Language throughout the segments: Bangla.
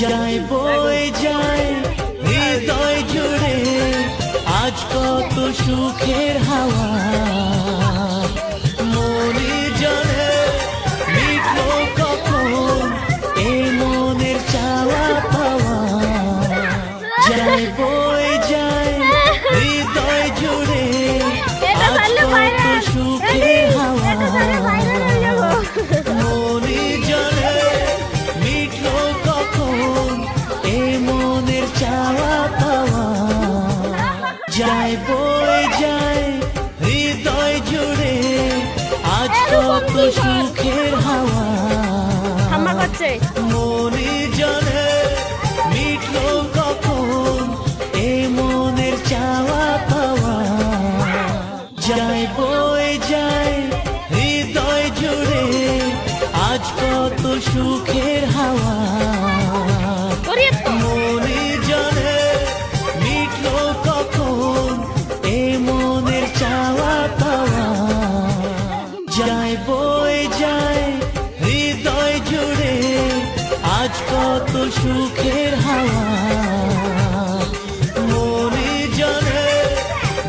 যায় বয়ে যায় হৃদয় জুড়ে আজ কত সুখের হাওয়া মনে জানে মিটলো কখন এই মনের চাওয়া পাওয়া যায় বয়ে যায় হৃদয় জুড়ে আজ কত সুখের হাওয়া মনে জানে মিটলো কখন এই মনের চাওয়া পাওয়া যায় বয়ে যায় হৃদয় জুড়ে আজ কত সুখের হাওয়া মনে জানে মিটলো কখন এই মনের চাওয়া পাওয়া যায় বয়ে যায় হৃদয় জুড়ে আজ কত সুখের হাওয়া মনে জানে মিটলো কখন এই মনের চাওয়া পাওয়া যায় বয়ে যায় হৃদয় জুড়ে আজ কত সুখের হাওয়া মনে জানে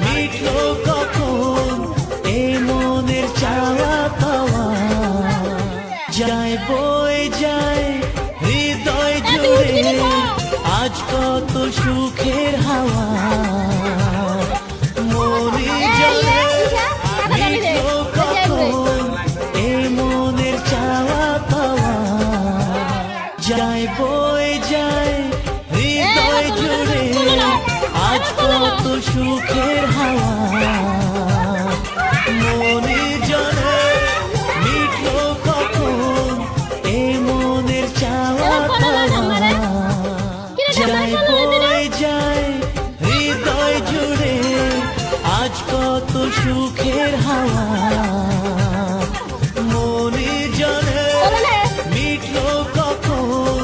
মিটলো কখন এই মনের চাওয়া পাওয়া যায় বয়ে যায় হৃদয় জুড়ে আজ কত সুখের হাওয়া মনে জানে মিটলো কখন এই মনের চাওয়া পাওয়া যায় বয়ে যায় হৃদয় জুড়ে আজ কত সুখের হাওয়া মনে জানে মিটলো কখন এই মনের চাওয়া পাওয়া যায় বয়ে যায় হৃদয় জুড়ে আজ কত সুখের হাওয়া মনে জানে মিটলো কখন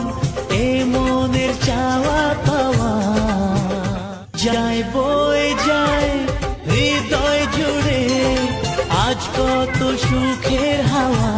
এই মনের চাওয়া পাওয়া যায় বয়ে যায় হৃদয় জুড়ে আজ কত সুখের হাওয়া